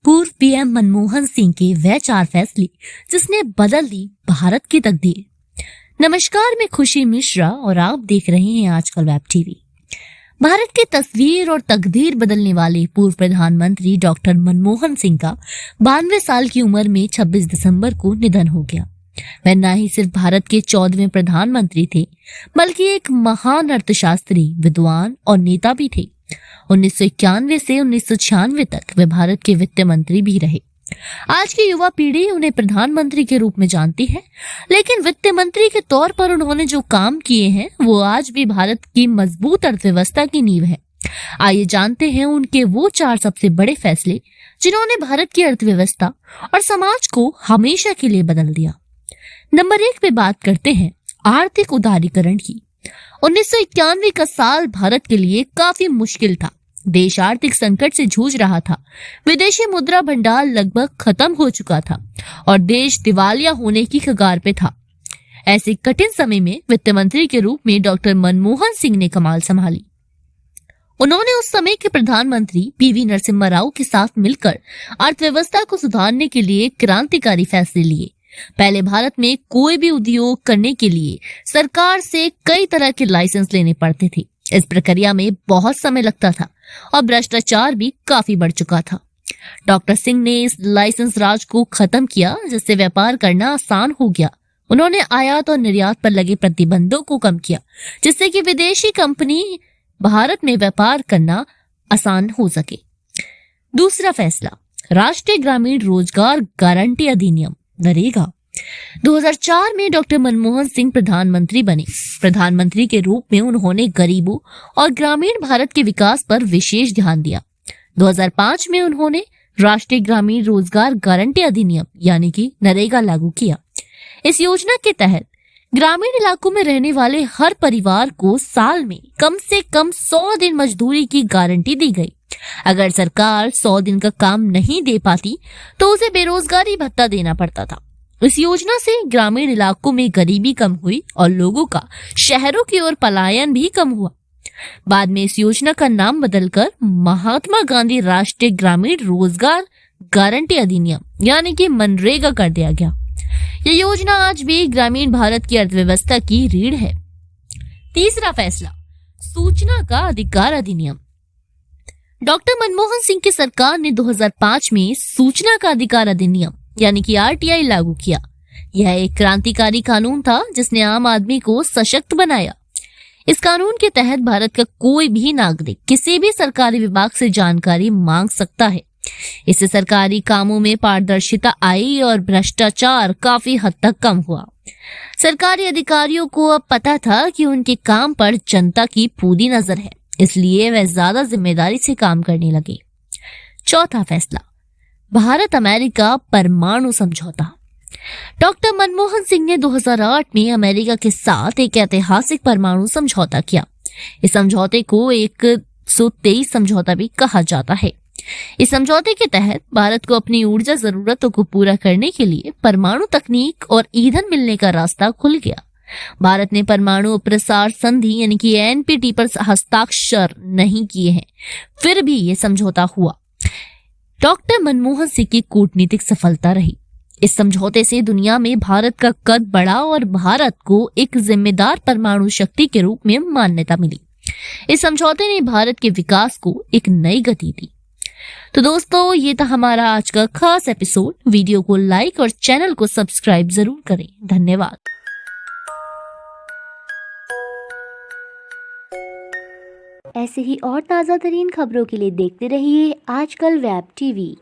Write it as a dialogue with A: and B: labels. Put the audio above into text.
A: पूर्व पीएम मनमोहन सिंह के वह 4 फैसले जिसने बदल दी भारत की तकदीर। नमस्कार, मैं खुशी मिश्रा और आप देख रहे हैं आजकल वेब टीवी। भारत की तस्वीर और तकदीर बदलने वाले पूर्व प्रधानमंत्री डॉक्टर मनमोहन सिंह का 92 साल की उम्र में 26 दिसंबर को निधन हो गया। वह न ही सिर्फ भारत के 14वें प्रधानमंत्री थे, बल्कि एक महान अर्थशास्त्री, विद्वान और नेता भी थे। 1991 से 1996 तक वे भारत के वित्त मंत्री भी रहे। आज की युवा पीढ़ी उन्हें प्रधानमंत्री के रूप में जानती है, लेकिन वित्त मंत्री के तौर पर उन्होंने जो काम किए हैं वो आज भी भारत की मजबूत अर्थव्यवस्था की नींव है। आइए जानते हैं उनके वो 4 सबसे बड़े फैसले जिन्होंने भारत की अर्थव्यवस्था और समाज को हमेशा के लिए बदल दिया। नंबर 1 पे बात करते हैं आर्थिक उदारीकरण की। 1991 का साल भारत के लिए काफी मुश्किल था। देश आर्थिक संकट से जूझ रहा था। विदेशी मुद्रा भंडार लगभग खत्म हो चुका था और देश दिवालिया होने की कगार पे था। ऐसे कठिन समय में वित्त मंत्री के रूप में डॉक्टर मनमोहन सिंह ने कमाल संभाली। उन्होंने उस समय के प्रधानमंत्री पीवी नरसिम्हा राव के साथ मिलकर अर्थव्यवस्था को सुधारने के लिए क्रांतिकारी फैसले लिए। पहले भारत में कोई भी उद्योग करने के लिए सरकार से कई तरह के लाइसेंस लेने पड़ते थे। इस प्रक्रिया में बहुत समय लगता था और भ्रष्टाचार भी काफी बढ़ चुका था। डॉक्टर सिंह ने इस लाइसेंस राज को खत्म किया, जिससे व्यापार करना आसान हो गया। उन्होंने आयात और निर्यात पर लगे प्रतिबंधों को कम किया, जिससे कि विदेशी कंपनी भारत में व्यापार करना आसान हो सके। दूसरा फैसला, राष्ट्रीय ग्रामीण रोजगार गारंटी अधिनियम नरेगा। 2004 में डॉक्टर मनमोहन सिंह प्रधानमंत्री बने। प्रधानमंत्री के रूप में उन्होंने गरीबों और ग्रामीण भारत के विकास पर विशेष ध्यान दिया। 2005 में उन्होंने राष्ट्रीय ग्रामीण रोजगार गारंटी अधिनियम यानी कि नरेगा लागू किया। इस योजना के तहत ग्रामीण इलाकों में रहने वाले हर परिवार को साल में कम से कम 100 दिन मजदूरी की गारंटी दी गई। अगर सरकार 100 दिन का काम नहीं दे पाती तो उसे बेरोजगारी भत्ता देना पड़ता था। इस योजना से ग्रामीण इलाकों में गरीबी कम हुई और लोगों का शहरों की ओर पलायन भी कम हुआ। बाद में इस योजना का नाम बदलकर महात्मा गांधी राष्ट्रीय ग्रामीण रोजगार गारंटी अधिनियम यानी कि मनरेगा कर दिया गया। यह योजना आज भी ग्रामीण भारत की अर्थव्यवस्था की रीढ़ है। तीसरा फैसला, सूचना का अधिकार अधिनियम। डॉक्टर मनमोहन सिंह की सरकार ने 2005 में सूचना का अधिकार अधिनियम यानी कि आरटीआई लागू किया। यह एक क्रांतिकारी कानून था जिसने आम आदमी को सशक्त बनाया। इस कानून के तहत भारत का कोई भी नागरिक किसी भी सरकारी विभाग से जानकारी मांग सकता है। इससे सरकारी कामों में पारदर्शिता आई और भ्रष्टाचार काफी हद तक कम हुआ। सरकारी अधिकारियों को अब पता था कि उनके काम पर जनता की पूरी नजर है, इसलिए वह ज्यादा जिम्मेदारी से काम करने लगे। चौथा फैसला, भारत अमेरिका परमाणु समझौता। डॉक्टर मनमोहन सिंह ने 2008 में अमेरिका के साथ एक ऐतिहासिक परमाणु समझौता किया। इस समझौते को 123 समझौता भी कहा जाता है। इस समझौते के तहत भारत को अपनी ऊर्जा जरूरतों को पूरा करने के लिए परमाणु तकनीक और ईंधन मिलने का रास्ता खुल गया। भारत ने परमाणु प्रसार संधि यानी कि एनपीटी पर हस्ताक्षर नहीं किए हैं, फिर भी ये समझौता हुआ। डॉक्टर मनमोहन सिंह की कूटनीतिक सफलता रही। इस समझौते से दुनिया में भारत का कद बढ़ा और भारत को एक जिम्मेदार परमाणु शक्ति के रूप में मान्यता मिली। इस समझौते ने भारत के विकास को एक नई गति दी। तो दोस्तों, ये था हमारा आज का खास एपिसोड। वीडियो को लाइक और चैनल को सब्सक्राइब जरूर करें। धन्यवाद।
B: ऐसे ही और ताज़ा तरीन खबरों के लिए देखते रहिए आजकल वेब टीवी।